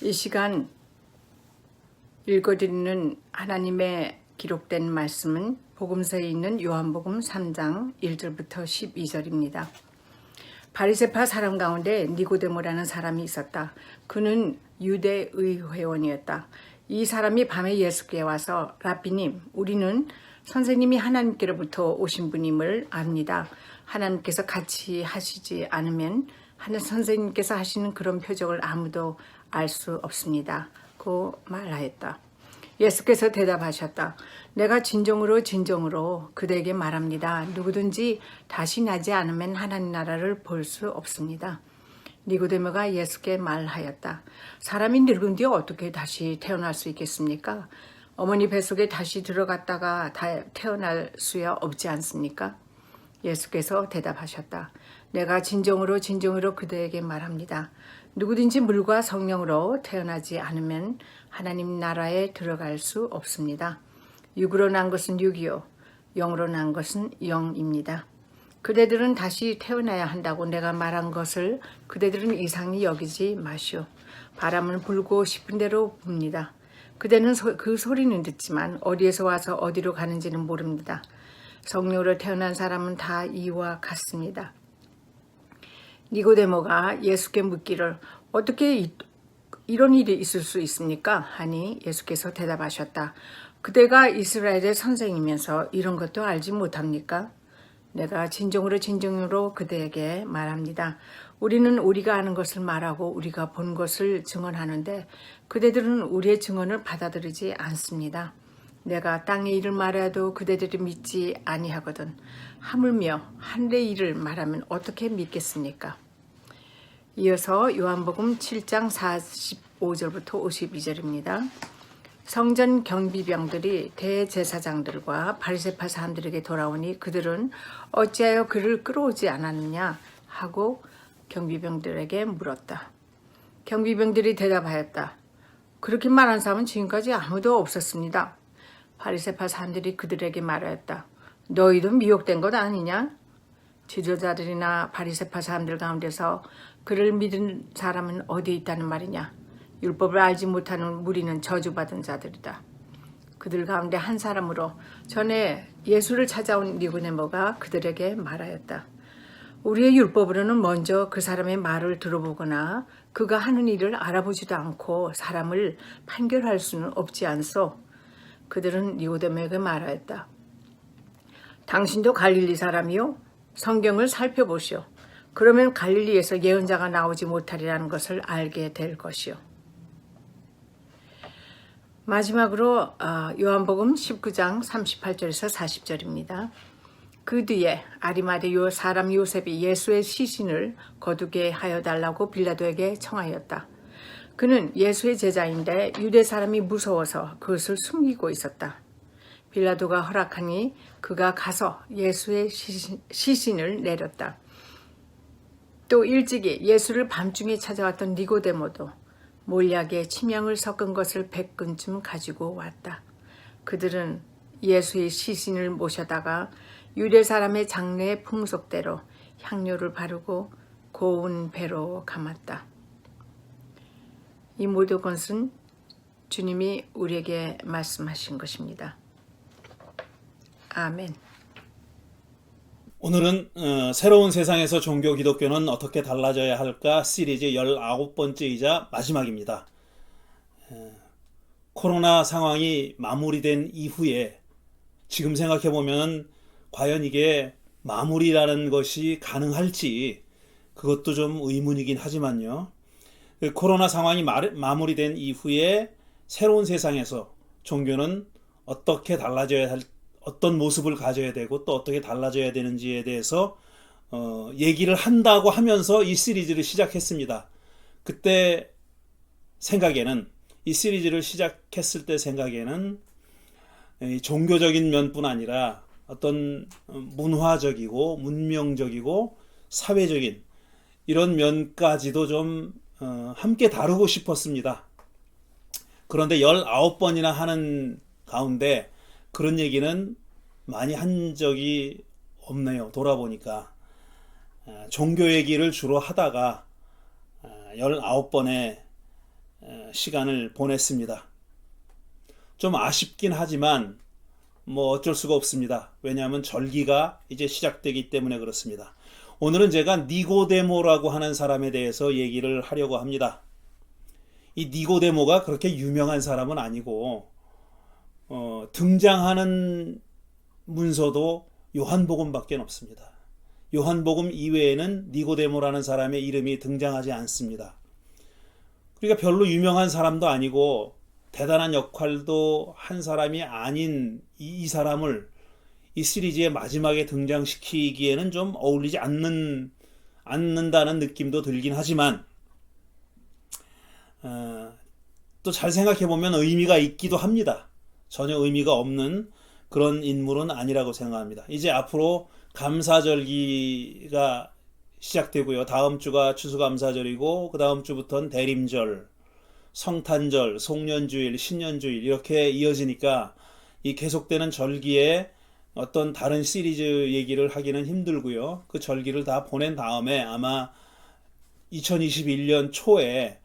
이 시간 읽어드리는 하나님의 기록된 말씀은 복음서에 있는 요한복음 3장 1절부터 12절입니다. 바리새파 사람 가운데 니고데모라는 사람이 있었다. 그는 유대의 회원이었다. 이 사람이 밤에 예수께 와서 라비님, 우리는 선생님이 하나님께로부터 오신 분임을 압니다. 하나님께서 같이 하시지 않으면 선생님께서 하시는 그런 표적을 아무도 알 수 없습니다. 고 말하였다. 예수께서 대답하셨다. 내가 진정으로 그대에게 말합니다. 누구든지 다시 나지 않으면 하나님 나라를 볼 수 없습니다. 니고데모가 예수께 말하였다. 사람이 늙은 뒤 어떻게 다시 태어날 수 있겠습니까? 어머니 뱃속에 다시 들어갔다가 태어날 수야 없지 않습니까? 예수께서 대답하셨다. 내가 진정으로 그대에게 말합니다. 누구든지 물과 성령으로 태어나지 않으면 하나님 나라에 들어갈 수 없습니다. 육으로 난 것은 육이요 영으로 난 것은 영입니다. 그대들은 다시 태어나야 한다고 내가 말한 것을 그대들은 이상히 여기지 마시오. 바람은 불고 싶은 대로 붑니다. 그대는 그 소리는 듣지만 어디에서 와서 어디로 가는지는 모릅니다. 성령으로 태어난 사람은 다 이와 같습니다. 니고데모가 예수께 묻기를 어떻게 이런 일이 있을 수 있습니까? 하니 예수께서 대답하셨다. 그대가 이스라엘의 선생이면서 이런 것도 알지 못합니까? 내가 진정으로 그대에게 말합니다. 우리는 우리가 아는 것을 말하고 우리가 본 것을 증언하는데 그대들은 우리의 증언을 받아들이지 않습니다. 내가 땅의 일을 말해도 그대들이 믿지 아니하거든. 하물며 하늘의 일을 말하면 어떻게 믿겠습니까? 이어서 요한복음 7장 45절부터 52절입니다. 성전 경비병들이 대제사장들과 바리새파 사람들에게 돌아오니 그들은 어찌하여 그를 끌어오지 않았느냐 하고 경비병들에게 물었다. 경비병들이 대답하였다. 그렇게 말한 사람은 지금까지 아무도 없었습니다. 바리새파 사람들이 그들에게 말하였다. 너희도 미혹된 것 아니냐? 지도자들이나 바리새파 사람들 가운데서 그를 믿은 사람은 어디에 있다는 말이냐? 율법을 알지 못하는 무리는 저주받은 자들이다. 그들 가운데 한 사람으로 전에 예수를 찾아온 니고데모가 그들에게 말하였다. 우리의 율법으로는 먼저 그 사람의 말을 들어보거나 그가 하는 일을 알아보지도 않고 사람을 판결할 수는 없지 않소. 그들은 니고데모에게 말하였다. 당신도 갈릴리 사람이요? 성경을 살펴보시오. 그러면 갈릴리에서 예언자가 나오지 못하리라는 것을 알게 될 것이요. 마지막으로 요한복음 19장 38절에서 40절입니다. 그 뒤에 아리마대 사람 요셉이 예수의 시신을 거두게 하여 달라고 빌라도에게 청하였다. 그는 예수의 제자인데 유대 사람이 무서워서 그것을 숨기고 있었다. 빌라도가 허락하니 그가 가서 예수의 시신을 내렸다. 또 일찍이 예수를 밤중에 찾아왔던 니고데모도 몰약에 침향을 섞은 것을 100근쯤 가지고 왔다. 그들은 예수의 시신을 모셔다가 유대 사람의 장례 풍속대로 향료를 바르고 고운 배로 감았다. 이 모든 것은 주님이 우리에게 말씀하신 것입니다. 아멘. 오늘은 새로운 세상에서 종교 기독교는 어떻게 달라져야 할까 시리즈 19번째이자 마지막입니다. 코로나 상황이 마무리된 이후에 지금 생각해보면 과연 이게 마무리라는 것이 가능할지 그것도 좀 의문이긴 하지만요. 코로나 상황이 마무리된 이후에 새로운 세상에서 종교는 어떻게 달라져야 할지 어떤 모습을 가져야 되고 또 어떻게 달라져야 되는지에 대해서 얘기를 한다고 하면서 이 시리즈를 시작했습니다. 그때 생각에는 이 시리즈를 시작했을 때 생각에는 종교적인 면뿐 아니라 어떤 문화적이고 문명적이고 사회적인 이런 면까지도 좀 함께 다루고 싶었습니다. 그런데 19번이나 하는 가운데 그런 얘기는 많이 한 적이 없네요. 돌아보니까 종교 얘기를 주로 하다가 19번에 시간을 보냈습니다. 좀 아쉽긴 하지만 뭐 어쩔 수가 없습니다. 왜냐하면 절기가 이제 시작되기 때문에 그렇습니다. 오늘은 제가 니고데모라고 하는 사람에 대해서 얘기를 하려고 합니다. 이 니고데모가 그렇게 유명한 사람은 아니고 등장하는 문서도 요한복음밖에 없습니다. 요한복음 이외에는 니고데모라는 사람의 이름이 등장하지 않습니다. 그러니까 별로 유명한 사람도 아니고 대단한 역할도 한 사람이 아닌 이 사람을 이 시리즈의 마지막에 등장시키기에는 좀 어울리지 않는다는 느낌도 들긴 하지만 또 잘 생각해보면 의미가 있기도 합니다. 전혀 의미가 없는 그런 인물은 아니라고 생각합니다. 이제 앞으로 감사절기가 시작되고요. 다음 주가 추수감사절이고 그 다음 주부터는 대림절, 성탄절, 송년주일, 신년주일 이렇게 이어지니까 이 계속되는 절기에 어떤 다른 시리즈 얘기를 하기는 힘들고요. 그 절기를 다 보낸 다음에 아마 2021년 초에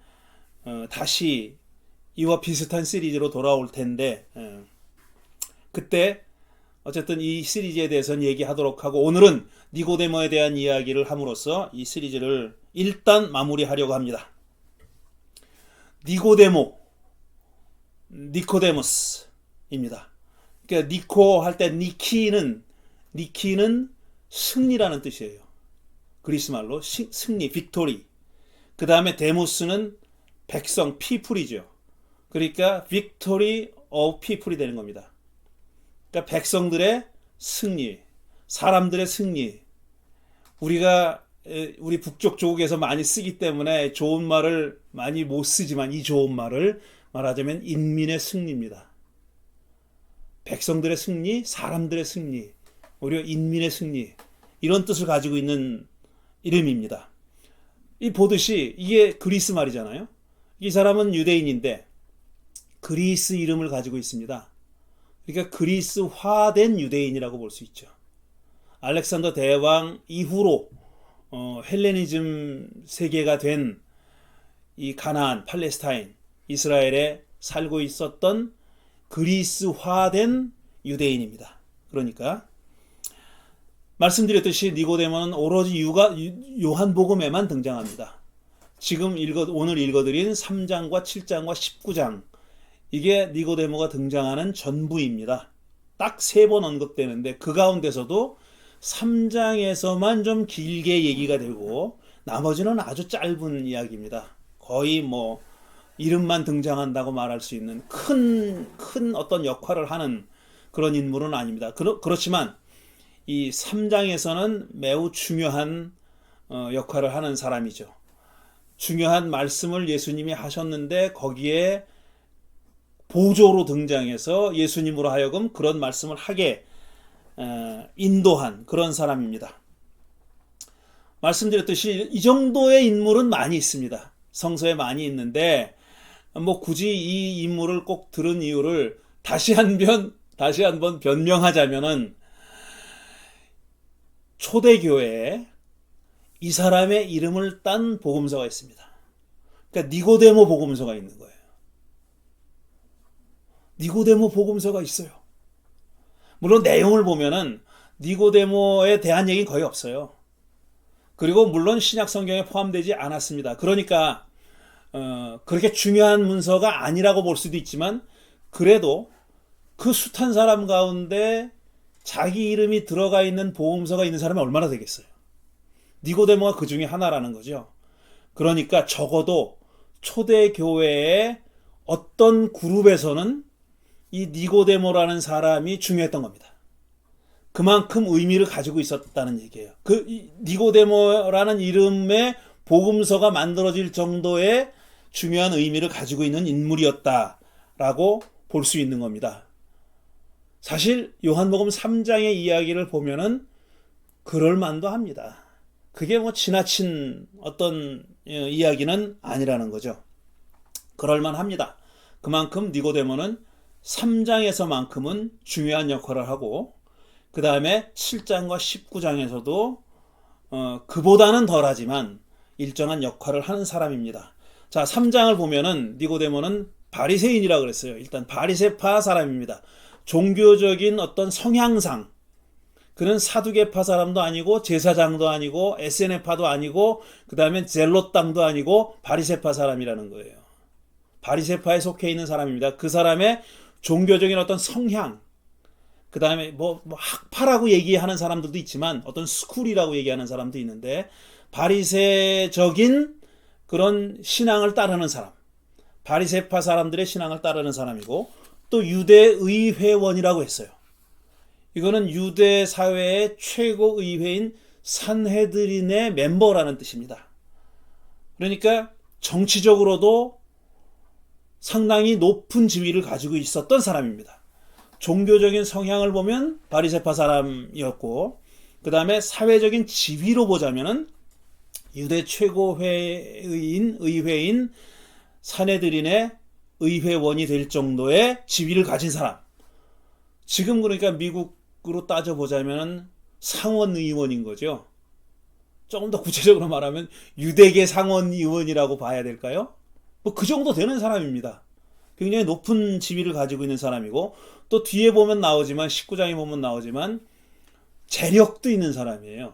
다시 이와 비슷한 시리즈로 돌아올 텐데 그때 어쨌든 이 시리즈에 대해서는 얘기하도록 하고 오늘은 니고데모에 대한 이야기를 함으로써 이 시리즈를 일단 마무리하려고 합니다. 니고데모, 니코데모스입니다. 그러니까 니코 할 때 니키는 승리라는 뜻이에요. 그리스 말로 승리, 빅토리. 그 다음에 데모스는 백성, 피플이죠. 그러니까 빅토리 오브 피플이 되는 겁니다. 그러니까 백성들의 승리, 사람들의 승리. 우리 북쪽 조국에서 많이 쓰기 때문에 좋은 말을 많이 못 쓰지만 이 좋은 말을 말하자면 인민의 승리입니다. 백성들의 승리, 사람들의 승리, 오히려 인민의 승리 이런 뜻을 가지고 있는 이름입니다. 이 보듯이 이게 그리스 말이잖아요. 이 사람은 유대인인데 그리스 이름을 가지고 있습니다. 그러니까 그리스화된 유대인이라고 볼 수 있죠. 알렉산더 대왕 이후로 헬레니즘 세계가 된 이 가나안, 팔레스타인, 이스라엘에 살고 있었던 그리스화된 유대인입니다. 그러니까 말씀드렸듯이 니고데모는 오로지 요한복음에만 등장합니다. 지금 오늘 읽어드린 3장과 7장과 19장 이게 니고데모가 등장하는 전부입니다. 딱 3번 언급되는데 그 가운데서도 3장에서만 좀 길게 얘기가 되고 나머지는 아주 짧은 이야기입니다. 거의 뭐 이름만 등장한다고 말할 수 있는 큰 어떤 역할을 하는 그런 인물은 아닙니다. 그렇지만 이 3장에서는 매우 중요한 역할을 하는 사람이죠. 중요한 말씀을 예수님이 하셨는데 거기에 보조로 등장해서 예수님으로 하여금 그런 말씀을 하게 인도한 그런 사람입니다. 말씀드렸듯이 이 정도의 인물은 많이 있습니다. 성서에 많이 있는데 뭐 굳이 이 인물을 꼭 들은 이유를 다시 한번 변명하자면은 초대교회에 이 사람의 이름을 딴 복음서가 있습니다. 그러니까 니고데모 복음서가 있는 거예요. 니고데모 복음서가 있어요. 물론 내용을 보면은 니고데모에 대한 얘기는 거의 없어요. 그리고 물론 신약 성경에 포함되지 않았습니다. 그러니까 그렇게 중요한 문서가 아니라고 볼 수도 있지만 그래도 그 숱한 사람 가운데 자기 이름이 들어가 있는 복음서가 있는 사람이 얼마나 되겠어요. 니고데모가 그 중에 하나라는 거죠. 그러니까 적어도 초대교회의 어떤 그룹에서는 이 니고데모라는 사람이 중요했던 겁니다. 그만큼 의미를 가지고 있었다는 얘기예요. 니고데모라는 이름의 복음서가 만들어질 정도의 중요한 의미를 가지고 있는 인물이었다라고 볼 수 있는 겁니다. 사실 요한복음 3장의 이야기를 보면은 그럴 만도 합니다. 그게 뭐 지나친 어떤 이야기는 아니라는 거죠. 그럴 만합니다. 그만큼 니고데모는 3장에서만큼은 중요한 역할을 하고 그 다음에 7장과 19장에서도 그보다는 덜하지만 일정한 역할을 하는 사람입니다. 자, 3장을 보면은 니고데모는 바리새인이라고 그랬어요. 일단 바리새파 사람입니다. 종교적인 어떤 성향상 그는 사두개파 사람도 아니고 제사장도 아니고 에세네파도 아니고 그 다음에 젤롯당도 아니고 바리새파 사람이라는 거예요. 바리새파에 속해 있는 사람입니다. 그 사람의 종교적인 어떤 성향, 그 다음에 뭐 학파라고 얘기하는 사람들도 있지만 어떤 스쿨이라고 얘기하는 사람도 있는데 바리새적인 그런 신앙을 따르는 사람, 바리새파 사람들의 신앙을 따르는 사람이고 또 유대의회원이라고 했어요. 이거는 유대 사회의 최고 의회인 산헤드린의 멤버라는 뜻입니다. 그러니까 정치적으로도 상당히 높은 지위를 가지고 있었던 사람입니다. 종교적인 성향을 보면 바리새파 사람이었고 그 다음에 사회적인 지위로 보자면은 유대 의회인 산헤드린의 의회원이 될 정도의 지위를 가진 사람. 지금 그러니까 미국으로 따져보자면 상원 의원인 거죠. 조금 더 구체적으로 말하면 유대계 상원 의원이라고 봐야 될까요? 뭐 그 정도 되는 사람입니다. 굉장히 높은 지위를 가지고 있는 사람이고 또 뒤에 보면 나오지만 19장에 보면 나오지만 재력도 있는 사람이에요.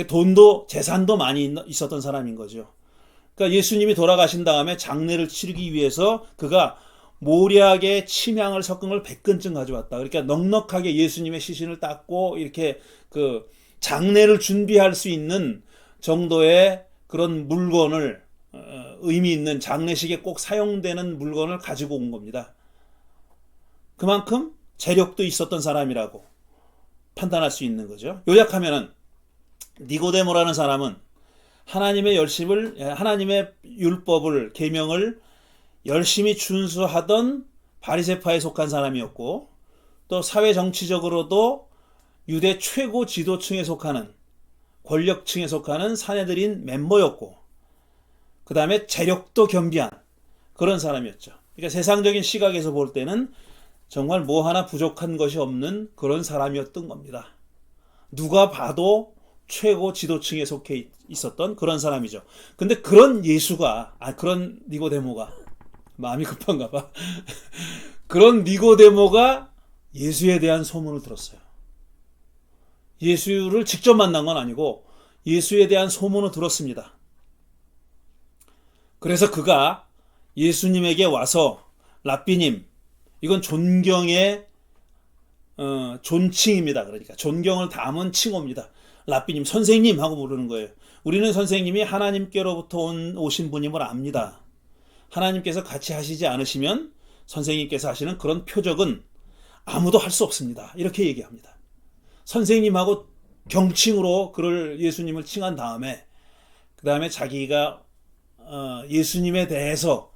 돈도 재산도 많이 있었던 사람인 거죠. 그러니까 예수님이 돌아가신 다음에 장례를 치르기 위해서 그가 모략의 침향을 섞은 걸 100근쯤 가져왔다. 그러니까 넉넉하게 예수님의 시신을 닦고 이렇게 그 장례를 준비할 수 있는 정도의 그런 물건을 의미 있는 장례식에 꼭 사용되는 물건을 가지고 온 겁니다. 그만큼 재력도 있었던 사람이라고 판단할 수 있는 거죠. 요약하면은 니고데모라는 사람은 하나님의 율법을 계명을 열심히 준수하던 바리새파에 속한 사람이었고 또 사회 정치적으로도 유대 최고 지도층에 속하는 권력층에 속하는 산헤드린 멤버였고 그 다음에 재력도 겸비한 그런 사람이었죠. 그러니까 세상적인 시각에서 볼 때는 정말 뭐 하나 부족한 것이 없는 그런 사람이었던 겁니다. 누가 봐도 최고 지도층에 속해 있었던 그런 사람이죠. 근데 그런 그런 니고데모가 마음이 급한가 봐. 그런 니고데모가 예수에 대한 소문을 들었어요. 예수를 직접 만난 건 아니고 예수에 대한 소문을 들었습니다. 그래서 그가 예수님에게 와서 랍비님, 이건 존경의 존칭입니다. 그러니까 존경을 담은 칭호입니다. 랍비님, 선생님 하고 부르는 거예요. 우리는 선생님이 하나님께로부터 오신 분임을 압니다. 하나님께서 같이 하시지 않으시면 선생님께서 하시는 그런 표적은 아무도 할 수 없습니다. 이렇게 얘기합니다. 선생님하고 경칭으로 예수님을 칭한 다음에 그 다음에 자기가 예수님에 대해서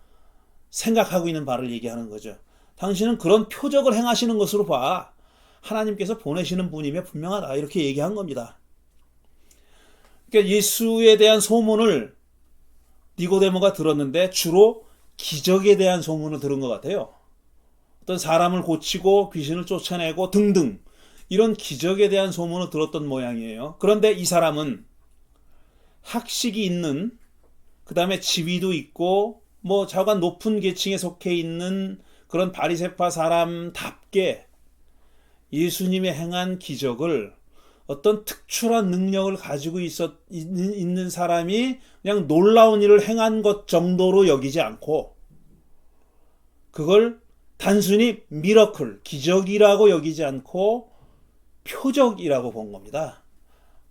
생각하고 있는 바를 얘기하는 거죠. 당신은 그런 표적을 행하시는 것으로 봐 하나님께서 보내시는 분임에 분명하다. 이렇게 얘기한 겁니다. 그러니까 예수에 대한 소문을 니고데모가 들었는데 주로 기적에 대한 소문을 들은 것 같아요. 어떤 사람을 고치고 귀신을 쫓아내고 등등 이런 기적에 대한 소문을 들었던 모양이에요. 그런데 이 사람은 학식이 있는 그 다음에 지위도 있고 뭐 자관 높은 계층에 속해 있는 그런 바리새파 사람답게 예수님의 행한 기적을 어떤 특출한 능력을 가지고 있는 사람이 그냥 놀라운 일을 행한 것 정도로 여기지 않고 그걸 단순히 미러클, 기적이라고 여기지 않고 표적이라고 본 겁니다.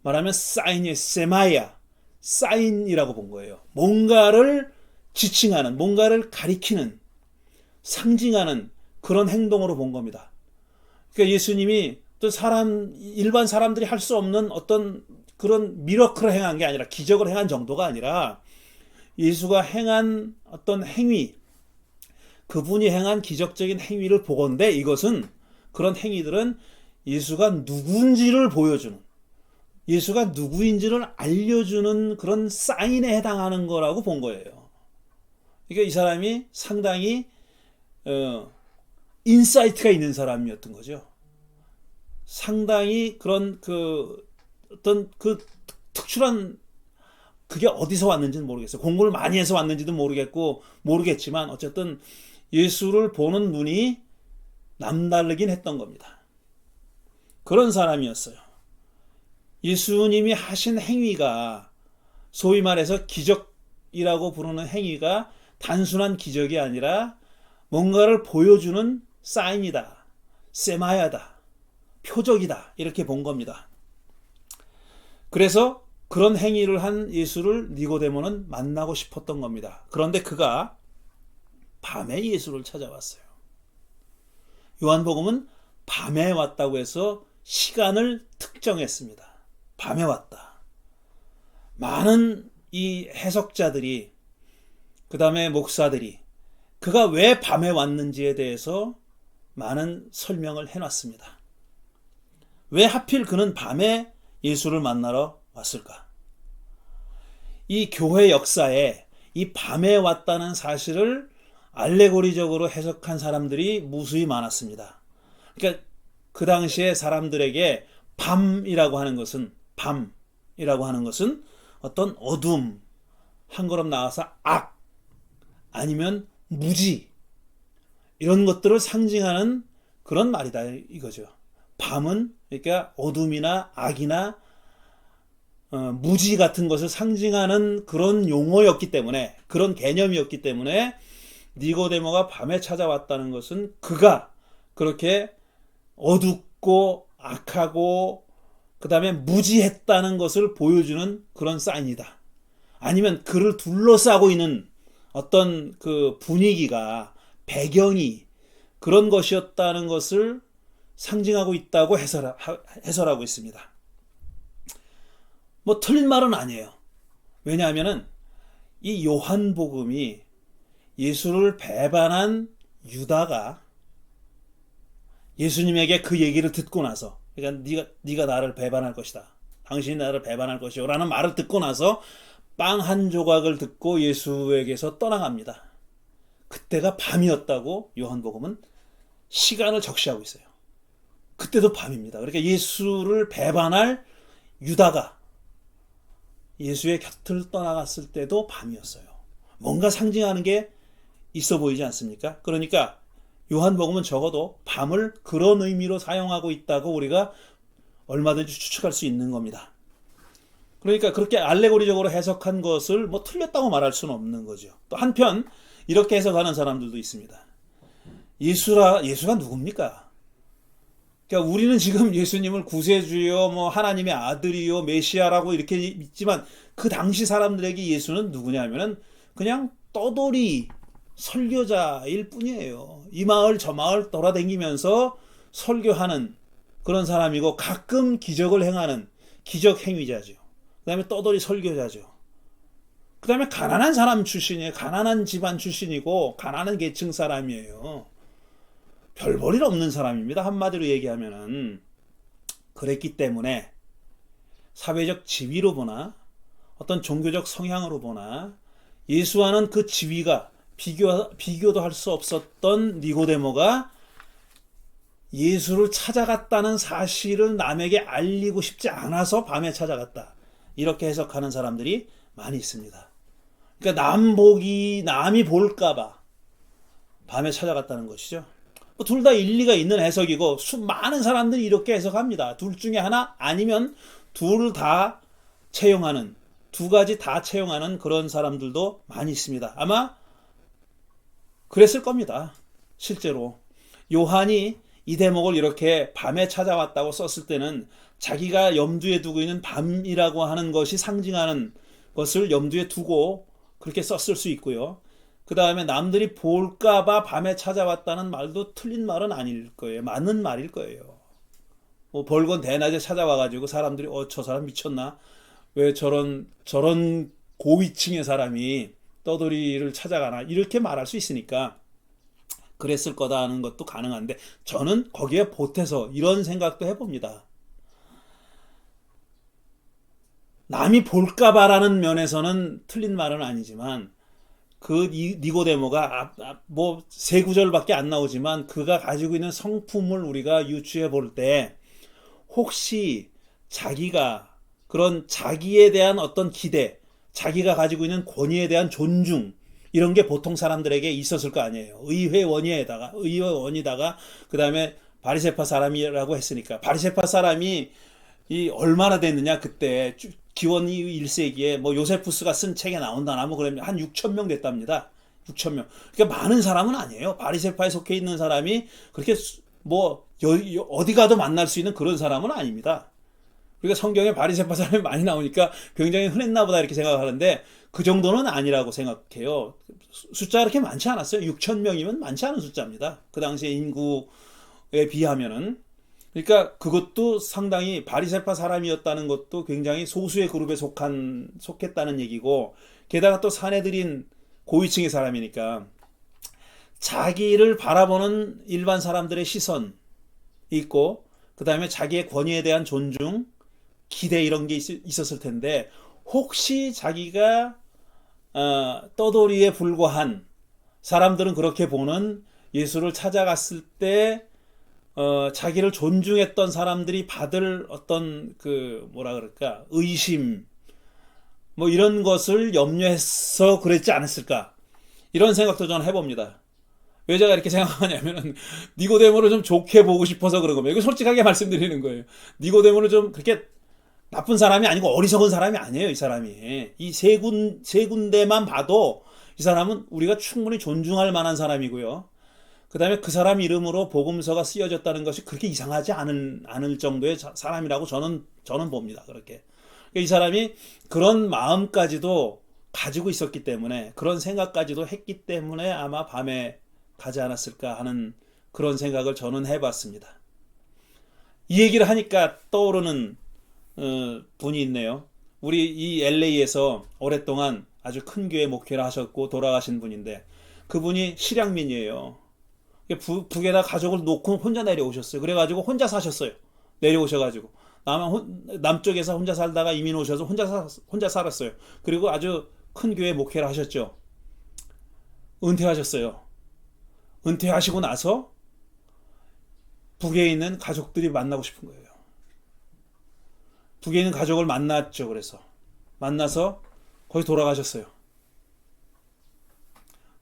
말하면 사인이 세마야, 사인이라고 본 거예요. 뭔가를 지칭하는, 뭔가를 가리키는, 상징하는 그런 행동으로 본 겁니다. 그러니까 예수님이 또 일반 사람들이 할 수 없는 어떤 그런 미러클을 행한 게 아니라 기적을 행한 정도가 아니라 예수가 행한 어떤 행위, 그분이 행한 기적적인 행위를 보건대 이것은 그런 행위들은 예수가 누구인지를 보여주는, 예수가 누구인지를 알려주는 그런 사인에 해당하는 거라고 본 거예요. 그러니까 이 사람이 상당히 인사이트가 있는 사람이었던 거죠. 상당히 그런 어떤 특출한 그게 어디서 왔는지는 모르겠어요. 공부를 많이 해서 왔는지도 모르겠지만 어쨌든 예수를 보는 눈이 남다르긴 했던 겁니다. 그런 사람이었어요. 예수님이 하신 행위가 소위 말해서 기적이라고 부르는 행위가 단순한 기적이 아니라 뭔가를 보여주는 사인이다, 세마야다, 표적이다 이렇게 본 겁니다. 그래서 그런 행위를 한 예수를 니고데모는 만나고 싶었던 겁니다. 그런데 그가 밤에 예수를 찾아왔어요. 요한복음은 밤에 왔다고 해서 시간을 특정했습니다. 밤에 왔다. 많은 이 해석자들이 그 다음에 목사들이 그가 왜 밤에 왔는지에 대해서 많은 설명을 해놨습니다. 왜 하필 그는 밤에 예수를 만나러 왔을까? 이 교회 역사에 이 밤에 왔다는 사실을 알레고리적으로 해석한 사람들이 무수히 많았습니다. 그러니까 그 당시에 사람들에게 밤이라고 하는 것은 어떤 어둠, 한 걸음 나와서 악, 아니면 무지, 이런 것들을 상징하는 그런 말이다 이거죠. 밤은 그러니까 어둠이나 악이나 무지 같은 것을 상징하는 그런 용어였기 때문에, 그런 개념이었기 때문에 니고데모가 밤에 찾아왔다는 것은 그가 그렇게 어둡고 악하고 그 다음에 무지했다는 것을 보여주는 그런 사인이다. 아니면 그를 둘러싸고 있는 어떤 그 분위기가, 배경이 그런 것이었다는 것을 상징하고 있다고 해설하고 있습니다. 뭐 틀린 말은 아니에요. 왜냐하면은 이 요한복음이 예수를 배반한 유다가 예수님에게 그 얘기를 듣고 나서, 그러니까 네가 나를 배반할 것이다, 당신이 나를 배반할 것이요 라는 말을 듣고 나서 빵 한 조각을 듣고 예수에게서 떠나갑니다. 그때가 밤이었다고 요한복음은 시간을 적시하고 있어요. 그때도 밤입니다. 그러니까 예수를 배반할 유다가 예수의 곁을 떠나갔을 때도 밤이었어요. 뭔가 상징하는 게 있어 보이지 않습니까? 그러니까 요한복음은 적어도 밤을 그런 의미로 사용하고 있다고 우리가 얼마든지 추측할 수 있는 겁니다. 그러니까 그렇게 알레고리적으로 해석한 것을 뭐 틀렸다고 말할 수는 없는 거죠. 또 한편 이렇게 해석하는 사람들도 있습니다. 예수가 누굽니까? 그러니까 우리는 지금 예수님을 구세주요, 뭐 하나님의 아들이요, 메시아라고 이렇게 믿지만 그 당시 사람들에게 예수는 누구냐면은 그냥 떠돌이 설교자일 뿐이에요. 이 마을 저 마을 돌아다니면서 설교하는 그런 사람이고, 가끔 기적을 행하는 기적 행위자죠. 그 다음에 떠돌이 설교자죠. 그 다음에 가난한 사람 출신이에요. 가난한 집안 출신이고 가난한 계층 사람이에요. 별 볼일 없는 사람입니다. 한마디로 얘기하면은. 그랬기 때문에 사회적 지위로 보나 어떤 종교적 성향으로 보나 예수와는 그 지위가 비교도 할 수 없었던 니고데모가 예수를 찾아갔다는 사실을 남에게 알리고 싶지 않아서 밤에 찾아갔다, 이렇게 해석하는 사람들이 많이 있습니다. 그러니까 남이 볼까봐 밤에 찾아갔다는 것이죠. 둘 다 일리가 있는 해석이고 많은 사람들이 이렇게 해석합니다. 둘 중에 하나 아니면 둘 다 채용하는, 두 가지 다 채용하는 그런 사람들도 많이 있습니다. 아마 그랬을 겁니다. 실제로 요한이 이 대목을 이렇게 밤에 찾아왔다고 썼을 때는 자기가 염두에 두고 있는 밤이라고 하는 것이 상징하는 것을 염두에 두고 그렇게 썼을 수 있고요. 그 다음에 남들이 볼까봐 밤에 찾아왔다는 말도 틀린 말은 아닐 거예요. 맞는 말일 거예요. 뭐 벌건 대낮에 찾아와가지고 사람들이 저 사람 미쳤나? 왜 저런 고위층의 사람이 떠돌이를 찾아가나? 이렇게 말할 수 있으니까 그랬을 거다 하는 것도 가능한데, 저는 거기에 보태서 이런 생각도 해봅니다. 남이 볼까봐라는 면에서는 틀린 말은 아니지만 그 니고데모가 뭐 세 구절밖에 안 나오지만 그가 가지고 있는 성품을 우리가 유추해 볼 때 혹시 자기가 그런 자기에 대한 어떤 기대, 자기가 가지고 있는 권위에 대한 존중, 이런 게 보통 사람들에게 있었을 거 아니에요. 의회원이다가 그 다음에 바리새파 사람이라고 했으니까. 바리새파 사람이 이 얼마나 됐느냐, 그때 기원이 1세기에 뭐 요세푸스가 쓴 책에 나온다나 뭐 그러면 한 6천 명 됐답니다. 6천 명. 그러니까 많은 사람은 아니에요. 바리새파에 속해 있는 사람이 그렇게 뭐 어디 가도 만날 수 있는 그런 사람은 아닙니다. 그러니까 성경에 바리새파 사람이 많이 나오니까 굉장히 흔했나 보다 이렇게 생각하는데 그 정도는 아니라고 생각해요. 숫자가 그렇게 많지 않았어요. 6천 명이면 많지 않은 숫자입니다. 그 당시에 인구에 비하면은. 그러니까 그것도 상당히 바리새파 사람이었다는 것도 굉장히 소수의 그룹에 속했다는 얘기고, 게다가 또 사내들인 고위층의 사람이니까 자기를 바라보는 일반 사람들의 시선이 있고, 그 다음에 자기의 권위에 대한 존중, 기대, 이런 게 있었을 텐데, 혹시 자기가 떠돌이에 불과한 사람들은 그렇게 보는 예수를 찾아갔을 때 자기를 존중했던 사람들이 받을 어떤 그 뭐라 그럴까, 의심, 뭐 이런 것을 염려해서 그랬지 않았을까, 이런 생각도 저는 해봅니다. 왜 제가 이렇게 생각하냐면은 니고데모를 좀 좋게 보고 싶어서 그런 겁니다. 이거 솔직하게 말씀드리는 거예요. 니고데모를 좀 그렇게 나쁜 사람이 아니고 어리석은 사람이 아니에요, 이 사람이. 이 세 군데만 봐도 이 사람은 우리가 충분히 존중할 만한 사람이고요. 그 다음에 그 사람 이름으로 복음서가 쓰여졌다는 것이 그렇게 이상하지 않을 정도의 사람이라고 저는 봅니다. 그렇게. 이 사람이 그런 마음까지도 가지고 있었기 때문에, 그런 생각까지도 했기 때문에 아마 밤에 가지 않았을까 하는 그런 생각을 저는 해봤습니다. 이 얘기를 하니까 떠오르는 분이 있네요. 우리 이 LA에서 오랫동안 아주 큰 교회 목회를 하셨고 돌아가신 분인데, 그분이 실향민이에요. 북에다 가족을 놓고 혼자 내려오셨어요. 그래가지고 혼자 사셨어요. 내려오셔가지고 남쪽에서 혼자 살다가 이민 오셔서 혼자 살았어요. 그리고 아주 큰 교회 목회를 하셨죠. 은퇴하셨어요. 은퇴하시고 나서 북에 있는 가족들이 만나고 싶은 거예요. 북에 있는 가족을 만났죠. 그래서 만나서 거기 돌아가셨어요.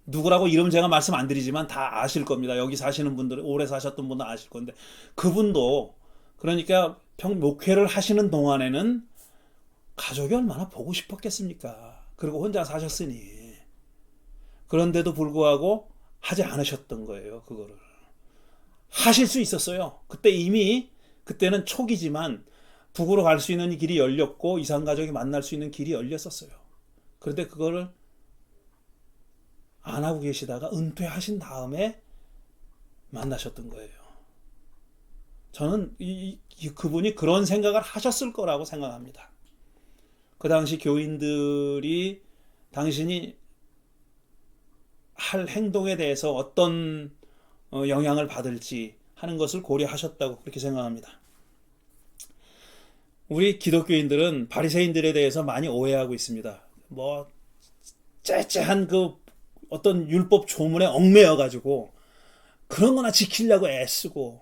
누구라고 이름 제가 말씀 안 드리지만 다 아실 겁니다. 여기 사시는 분들, 오래 사셨던 분은 아실 건데, 그분도 그러니까 목회를 하시는 동안에는 가족이 얼마나 보고 싶었겠습니까? 그리고 혼자 사셨으니. 그런데도 불구하고 하지 않으셨던 거예요. 그거를 하실 수 있었어요. 그때는 초기지만 북으로 갈 수 있는 길이 열렸고 이산 가족이 만날 수 있는 길이 열렸었어요. 그런데 그거를 안 하고 계시다가 은퇴하신 다음에 만나셨던 거예요. 저는 그분이 그런 생각을 하셨을 거라고 생각합니다. 그 당시 교인들이 당신이 할 행동에 대해서 어떤 영향을 받을지 하는 것을 고려하셨다고 그렇게 생각합니다. 우리 기독교인들은 바리새인들에 대해서 많이 오해하고 있습니다. 뭐 째째한 그 어떤 율법 조문에 얽매여 가지고 그런 거나 지키려고 애쓰고,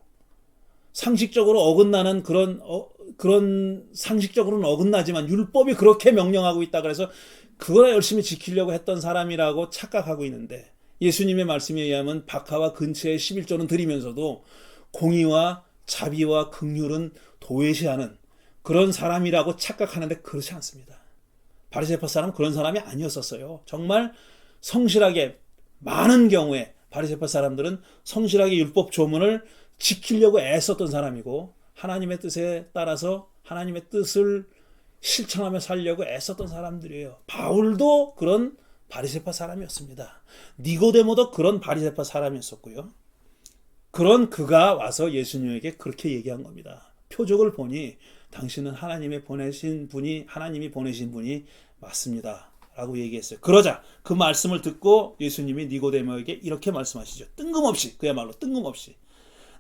상식적으로 어긋나는 그런 상식적으로는 어긋나지만 율법이 그렇게 명령하고 있다 그래서 그거나 열심히 지키려고 했던 사람이라고 착각하고 있는데, 예수님의 말씀에 의하면 박하와 근처에 11조는 드리면서도 공의와 자비와 긍휼은 도외시하는 그런 사람이라고 착각하는데 그렇지 않습니다. 바리새파 사람은 그런 사람이 아니었었어요. 정말 성실하게, 많은 경우에 바리새파 사람들은 성실하게 율법 조문을 지키려고 애썼던 사람이고, 하나님의 뜻에 따라서 하나님의 뜻을 실천하며 살려고 애썼던 사람들이에요. 바울도 그런 바리새파 사람이었습니다. 니고데모도 그런 바리새파 사람이었었고요. 그런 그가 와서 예수님에게 그렇게 얘기한 겁니다. 표적을 보니 당신은 하나님이 보내신 분이 맞습니다 라고 얘기했어요. 그러자 그 말씀을 듣고 예수님이 니고데모에게 이렇게 말씀하시죠. 그야말로 뜬금없이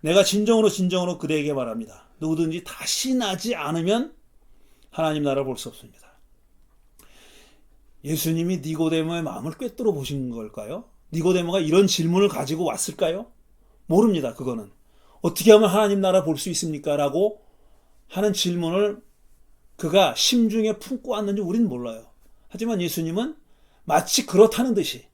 내가 진정으로 그대에게 말합니다. 누구든지 다시 나지 않으면 하나님 나라를 볼 수 없습니다. 예수님이 니고데모의 마음을 꿰뚫어 보신 걸까요? 니고데모가 이런 질문을 가지고 왔을까요? 모릅니다. 그거는 어떻게 하면 하나님 나라 볼 수 있습니까? 라고 하는 질문을 그가 심중에 품고 왔는지 우리는 몰라요. 하지만 예수님은 마치 그렇다는 듯이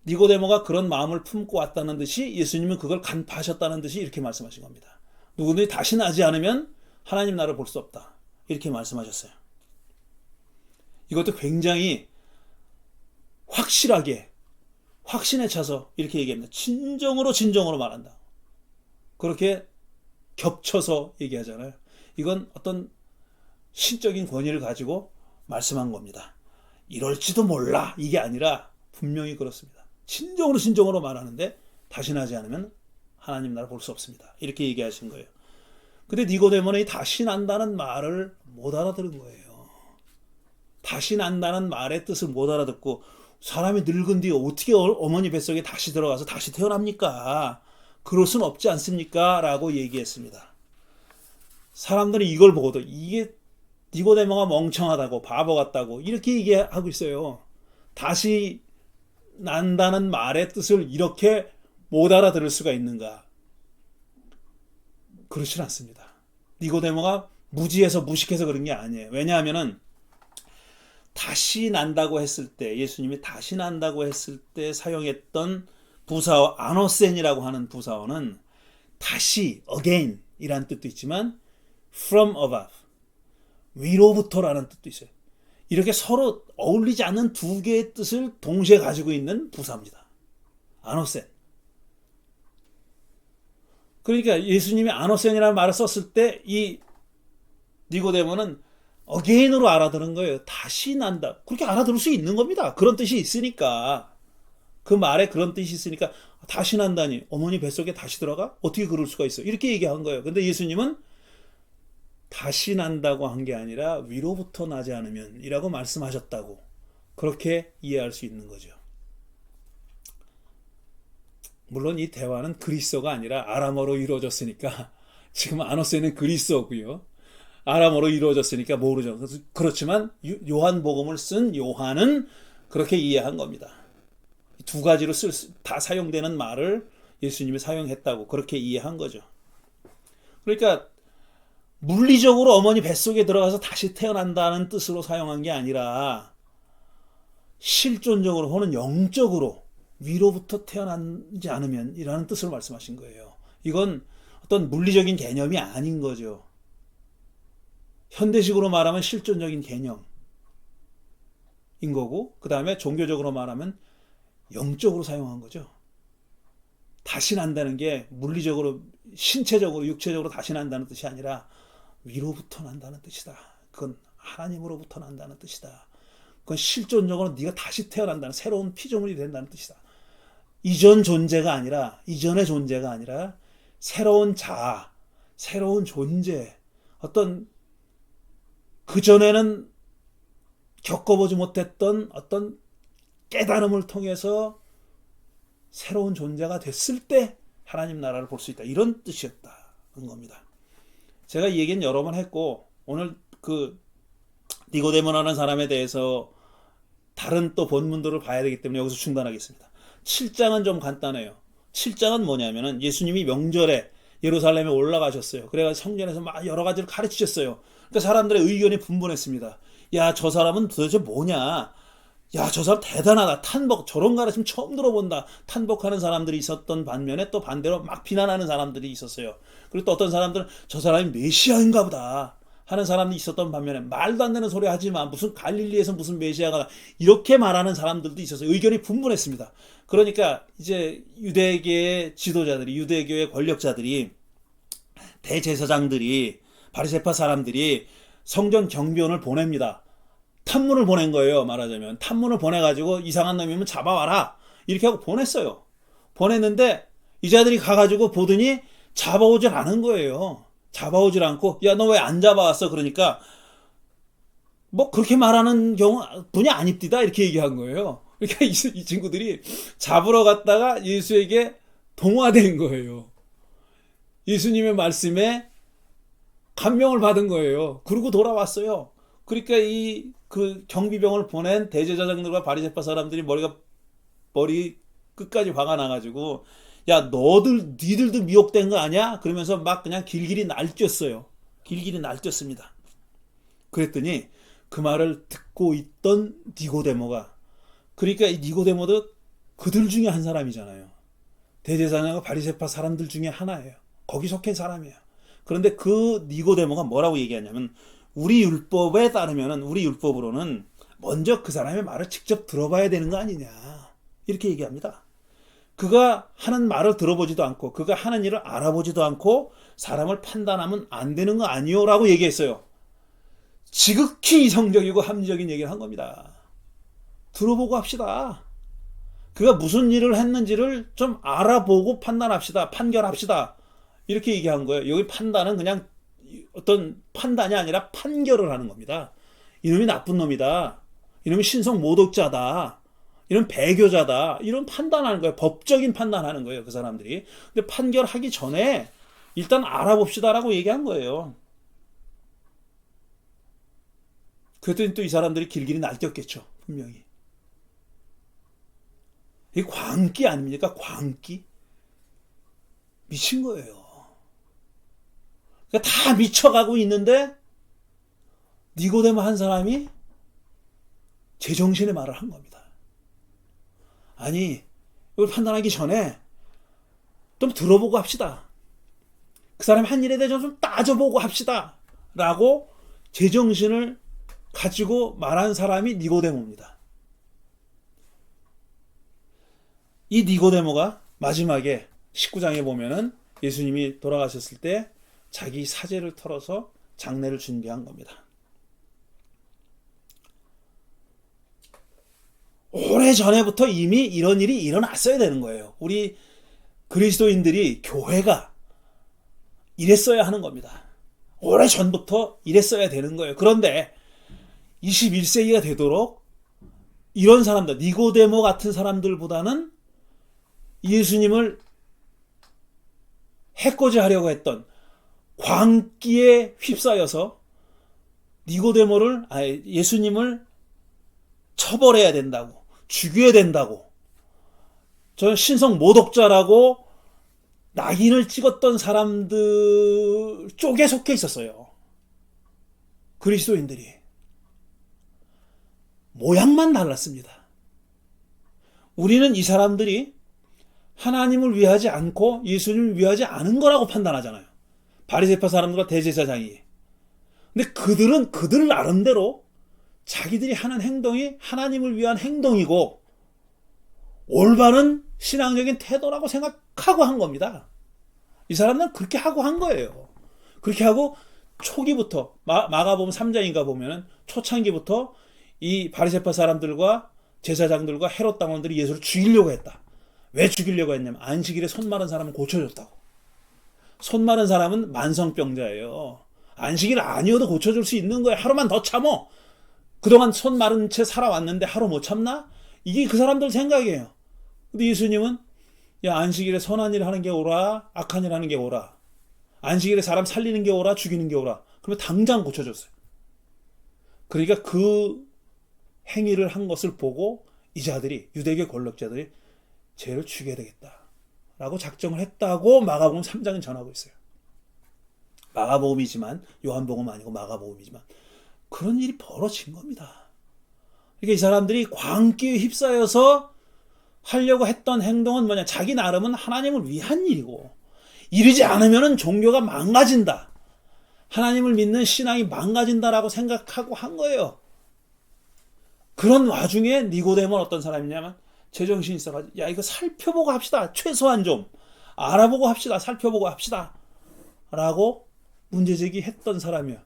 니고데모가 그런 마음을 품고 왔다는 듯이 예수님은 그걸 간파하셨다는 듯이 이렇게 말씀하신 겁니다. 누구든지 다시 나지 않으면 하나님 나라를 볼 수 없다. 이렇게 말씀하셨어요. 이것도 굉장히 확실하게 확신에 차서 이렇게 얘기합니다. 진정으로 말한다. 그렇게 겹쳐서 얘기하잖아요. 이건 어떤 신적인 권위를 가지고 말씀한 겁니다. 이럴지도 몰라 이게 아니라 분명히 그렇습니다. 진정으로 말하는데 다시 나지 않으면 하나님 나라 볼 수 없습니다. 이렇게 얘기하신 거예요. 근데 니고데모는 이 다시 난다는 말을 못 알아들은 거예요. 다시 난다는 말의 뜻을 못 알아듣고 사람이 늙은 뒤에 어떻게 어머니 뱃속에 다시 들어가서 다시 태어납니까? 그럴 수는 없지 않습니까? 라고 얘기했습니다. 사람들은 이걸 보고도 이게 니고데모가 멍청하다고 바보 같다고 이렇게 얘기하고 있어요. 다시 난다는 말의 뜻을 이렇게 못 알아들을 수가 있는가? 그렇진 않습니다. 니고데모가 무지해서 무식해서 그런 게 아니에요. 왜냐하면은 다시 난다고 했을 때 예수님이 다시 난다고 했을 때 사용했던 부사어 아노센이라고 하는 부사어는 다시 again 이라는 뜻도 있지만 from above 위로부터라는 뜻도 있어요. 이렇게 서로 어울리지 않는 두 개의 뜻을 동시에 가지고 있는 부사입니다. 아노센. 그러니까 예수님이 아노센이라는 말을 썼을 때 이 니고데모는 again으로 알아들은 거예요. 다시 난다. 그렇게 알아들을 수 있는 겁니다. 그런 뜻이 있으니까. 그 말에 그런 뜻이 있으니까 다시 난다니 어머니 뱃속에 다시 들어가? 어떻게 그럴 수가 있어? 이렇게 얘기한 거예요. 근데 예수님은 다시 난다고 한 게 아니라 위로부터 나지 않으면 이라고 말씀하셨다고 그렇게 이해할 수 있는 거죠. 물론 이 대화는 그리스어가 아니라 아람어로 이루어졌으니까 지금 아노스는 그리스어고요. 아람어로 이루어졌으니까 모르죠. 그렇지만 요한복음을 쓴 요한은 그렇게 이해한 겁니다. 두 가지로 다 사용되는 말을 예수님이 사용했다고 그렇게 이해한 거죠. 그러니까 물리적으로 어머니 뱃속에 들어가서 다시 태어난다는 뜻으로 사용한 게 아니라 실존적으로 혹은 영적으로 위로부터 태어나지 않으면 이라는 뜻으로 말씀하신 거예요. 이건 어떤 물리적인 개념이 아닌 거죠. 현대식으로 말하면 실존적인 개념인 거고 그 다음에 종교적으로 말하면 영적으로 사용한 거죠. 다시 난다는 게 물리적으로 신체적으로 육체적으로 다시 난다는 뜻이 아니라 위로부터 난다는 뜻이다. 그건 하나님으로부터 난다는 뜻이다. 그건 실존적으로 네가 다시 태어난다는 새로운 피조물이 된다는 뜻이다. 이전의 존재가 아니라 새로운 자아, 새로운 존재, 어떤 그전에는 겪어보지 못했던 어떤 깨달음을 통해서 새로운 존재가 됐을 때 하나님 나라를 볼 수 있다. 이런 뜻이었다는 겁니다. 제가 이 얘기는 여러 번 했고 오늘 그 니고데모라는 사람에 대해서 다른 또 본문들을 봐야 되기 때문에 여기서 중단하겠습니다. 7장은 좀 간단해요. 7장은 뭐냐면은 예수님이 명절에 예루살렘에 올라가셨어요. 그래가지고 성전에서 막 여러 가지를 가르치셨어요. 그러니까 사람들의 의견이 분분했습니다. 야, 저 사람은 도대체 뭐냐? 야, 저 사람 대단하다. 탄복, 저런 가르침 처음 들어본다. 탄복하는 사람들이 있었던 반면에 또 반대로 막 비난하는 사람들이 있었어요. 그리고 또 어떤 사람들은 저 사람이 메시아인가 보다 하는 사람이 있었던 반면에 말도 안 되는 소리 하지 마. 무슨 갈릴리에서 무슨 메시아가 이렇게 말하는 사람들도 있었어요. 의견이 분분했습니다. 그러니까 이제 유대계의 지도자들이, 유대교의 권력자들이, 대제사장들이, 바리새파 사람들이 성전 경비원을 보냅니다. 탐문을 보낸 거예요. 말하자면 탐문을 보내가지고 이상한 놈이면 잡아와라 이렇게 하고 보냈어요. 보냈는데 이 자들이 가가지고 보더니 잡아오질 않은 거예요. 잡아오질 않고 야, 너 왜 안 잡아왔어? 그러니까 뭐 그렇게 말하는 경우 분이 아닙디다 이렇게 얘기한 거예요. 그러니까 이 친구들이 잡으러 갔다가 예수에게 동화된 거예요. 예수님의 말씀에 감명을 받은 거예요. 그러고 돌아왔어요. 그러니까 그 경비병을 보낸 대제사장들과 바리새파 사람들이 머리 끝까지 화가 나가지고 야, 니들도 미혹된 거 아니야? 그러면서 막 그냥 길길이 날뛰었어요. 길길이 날뛰었습니다. 그랬더니 그 말을 듣고 있던 니고데모가, 그러니까 이 니고데모도 그들 중에 한 사람이잖아요. 대제사장과 바리새파 사람들 중에 하나예요. 거기 속한 사람이에요. 그런데 그 니고데모가 뭐라고 얘기하냐면, 우리 율법에 따르면은, 우리 율법으로는 먼저 그 사람의 말을 직접 들어봐야 되는 거 아니냐, 이렇게 얘기합니다. 그가 하는 말을 들어보지도 않고 그가 하는 일을 알아보지도 않고 사람을 판단하면 안 되는 거 아니요? 라고 얘기했어요. 지극히 이성적이고 합리적인 얘기를 한 겁니다. 들어보고 합시다. 그가 무슨 일을 했는지를 좀 알아보고 판단합시다. 판결합시다. 이렇게 얘기한 거예요. 여기 판단은 그냥 어떤 판단이 아니라 판결을 하는 겁니다. 이놈이 나쁜 놈이다. 이놈이 신성 모독자다. 이런 배교자다. 이런 판단하는 거예요. 법적인 판단하는 거예요. 그 사람들이. 근데 판결하기 전에 일단 알아봅시다라고 얘기한 거예요. 그랬더니 또 이 사람들이 길길이 날뛰었겠죠. 분명히. 이 광기 아닙니까? 광기. 미친 거예요. 그러니까 다 미쳐가고 있는데 니고데모 한 사람이 제정신의 말을 한 겁니다. 아니, 이걸 판단하기 전에 좀 들어보고 합시다. 그 사람이 한 일에 대해서 좀 따져보고 합시다. 라고 제정신을 가지고 말한 사람이 니고데모입니다. 이 니고데모가 마지막에 19장에 보면은 예수님이 돌아가셨을 때 자기 사제를 털어서 장례를 준비한 겁니다. 오래전에부터 이미 이런 일이 일어났어야 되는 거예요. 우리 그리스도인들이, 교회가 이랬어야 하는 겁니다. 오래전부터 이랬어야 되는 거예요. 그런데 21세기가 되도록 이런 사람들, 니고데모 같은 사람들보다는 예수님을 해코지 하려고 했던 광기에 휩싸여서 예수님을 처벌해야 된다고, 죽여야 된다고, 저는 신성 모독자라고 낙인을 찍었던 사람들 쪽에 속해 있었어요. 그리스도인들이. 모양만 달랐습니다. 우리는 이 사람들이 하나님을 위하지 않고 예수님을 위하지 않은 거라고 판단하잖아요. 바리새파 사람들과 대제사장이. 근데 그들은 그들 나름대로 자기들이 하는 행동이 하나님을 위한 행동이고 올바른 신앙적인 태도라고 생각하고 한 겁니다. 이 사람들은 그렇게 하고 한 거예요. 그렇게 하고 초기부터 마가복음 3장인가 보면은 초창기부터 이 바리새파 사람들과 제사장들과 헤롯 당원들이 예수를 죽이려고 했다. 왜 죽이려고 했냐면 안식일에 손 마른 사람은 고쳐줬다고. 손 마른 사람은 만성병자예요. 안식일 아니어도 고쳐줄 수 있는 거예요. 하루만 더 참어. 그동안 손 마른 채 살아왔는데 하루 못 참나? 이게 그 사람들 생각이에요. 근데 예수님은 야, 안식일에 선한 일 하는 게 오라, 악한 일 하는 게 오라. 안식일에 사람 살리는 게 오라, 죽이는 게 오라. 그러면 당장 고쳐줬어요. 그러니까 그 행위를 한 것을 보고 이 자들이, 유대교 권력자들이 쟤를 죽여야 되겠다라고 작정을 했다고 마가복음 3장은 전하고 있어요. 마가복음이지만, 요한복음 아니고 마가복음이지만 그런 일이 벌어진 겁니다. 그러니까 이 사람들이 광기에 휩싸여서 하려고 했던 행동은 뭐냐? 자기 나름은 하나님을 위한 일이고, 이러지 않으면 종교가 망가진다, 하나님을 믿는 신앙이 망가진다라고 생각하고 한 거예요. 그런 와중에 니고데모는 어떤 사람이냐면 제정신이 있어가지고 야, 이거 살펴보고 합시다. 최소한 좀 알아보고 합시다. 살펴보고 합시다. 라고 문제제기했던 사람이에요.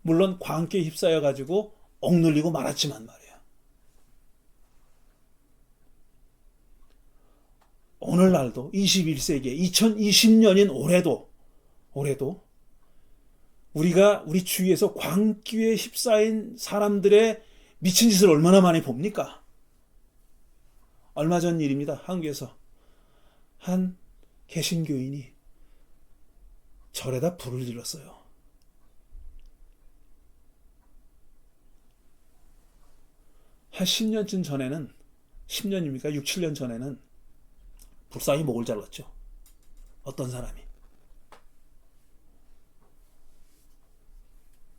물론 광기에 휩싸여가지고 억눌리고 말았지만 말이에요. 오늘날도 21세기에 2020년인 올해도 우리가 우리 주위에서 광기에 휩싸인 사람들의 미친 짓을 얼마나 많이 봅니까? 얼마 전 일입니다. 한국에서 한 개신교인이 절에다 불을 질렀어요. 한 10년쯤 전에는, 10년입니까? 6, 7년 전에는 불쌍히 목을 잘랐죠. 어떤 사람이.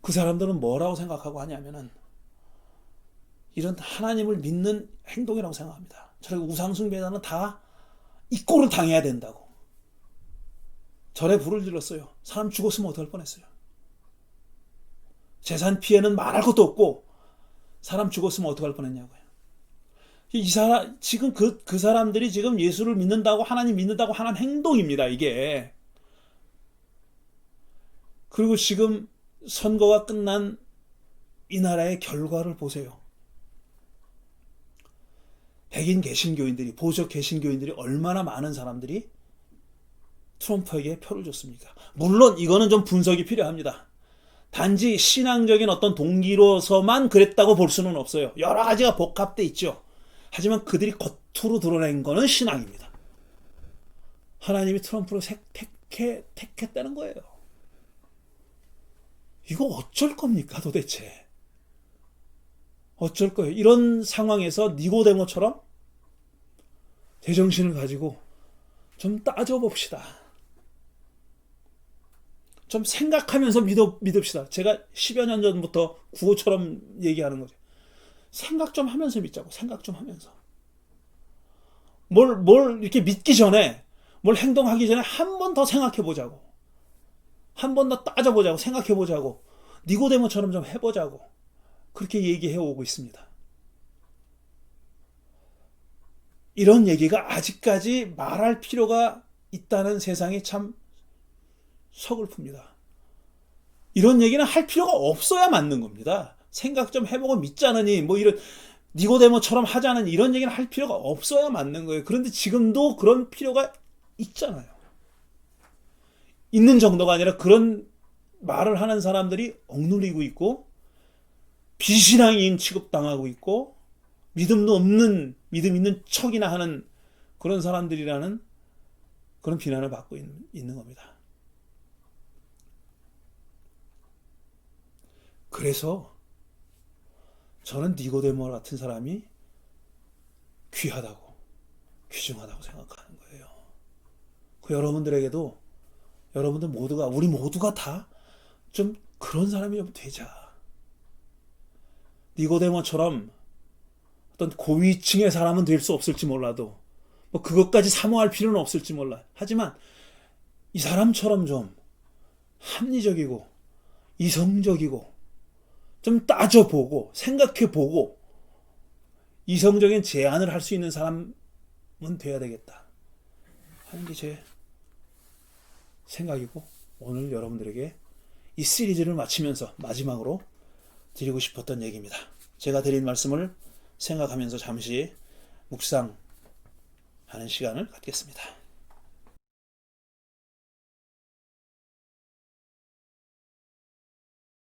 그 사람들은 뭐라고 생각하고 하냐면은 이런 하나님을 믿는 행동이라고 생각합니다. 저렇게 우상숭배자는 다 이 꼴을 당해야 된다고. 절에 불을 질렀어요. 사람 죽었으면 어떡할 뻔했어요. 재산 피해는 말할 것도 없고 사람 죽었으면 어떡할 뻔했냐고요. 이 사람 지금 그 사람들이 지금 예수를 믿는다고 하나님 믿는다고 하는 행동입니다. 이게. 그리고 지금 선거가 끝난 이 나라의 결과를 보세요. 백인 개신교인들이, 보수 개신교인들이 얼마나 많은 사람들이 트럼프에게 표를 줬습니까? 물론 이거는 좀 분석이 필요합니다. 단지 신앙적인 어떤 동기로서만 그랬다고 볼 수는 없어요. 여러 가지가 복합돼 있죠. 하지만 그들이 겉으로 드러낸 거는 신앙입니다. 하나님이 트럼프를 택했다는 거예요. 이거 어쩔 겁니까 도대체? 어쩔 거예요? 이런 상황에서 니고데모처럼 제정신을 가지고 좀 따져봅시다. 좀 생각하면서 믿읍시다. 제가 10여 년 전부터 구호처럼 얘기하는 거죠. 생각 좀 하면서 믿자고. 생각 좀 하면서. 뭘 이렇게 믿기 전에, 뭘 행동하기 전에 한 번 더 생각해 보자고. 한 번 더 따져보자고. 생각해 보자고. 니고데모처럼 좀 해보자고. 그렇게 얘기해 오고 있습니다. 이런 얘기가 아직까지 말할 필요가 있다는 세상이 참 서글픕니다. 이런 얘기는 할 필요가 없어야 맞는 겁니다. 생각 좀 해보고 믿자느니 뭐 이런 니고데모처럼 하자는 이런 얘기는 할 필요가 없어야 맞는 거예요. 그런데 지금도 그런 필요가 있잖아요. 있는 정도가 아니라 그런 말을 하는 사람들이 억눌리고 있고 비신앙인 취급당하고 있고 믿음도 없는 믿음 있는 척이나 하는 그런 사람들이라는 그런 비난을 받고 있는 겁니다. 그래서 저는 니고데모 같은 사람이 귀하다고 귀중하다고 생각하는 거예요. 그 여러분들에게도 여러분들 모두가 우리 모두가 다 좀 그런 사람이 좀 되자. 니고데모처럼 어떤 고위층의 사람은 될 수 없을지 몰라도 뭐 그것까지 사모할 필요는 없을지 몰라. 하지만 이 사람처럼 좀 합리적이고 이성적이고 좀 따져보고 생각해보고 이성적인 제안을 할 수 있는 사람은 돼야 되겠다 하는 게 제 생각이고 오늘 여러분들에게 이 시리즈를 마치면서 마지막으로 드리고 싶었던 얘기입니다. 제가 드린 말씀을 생각하면서 잠시 묵상하는 시간을 갖겠습니다.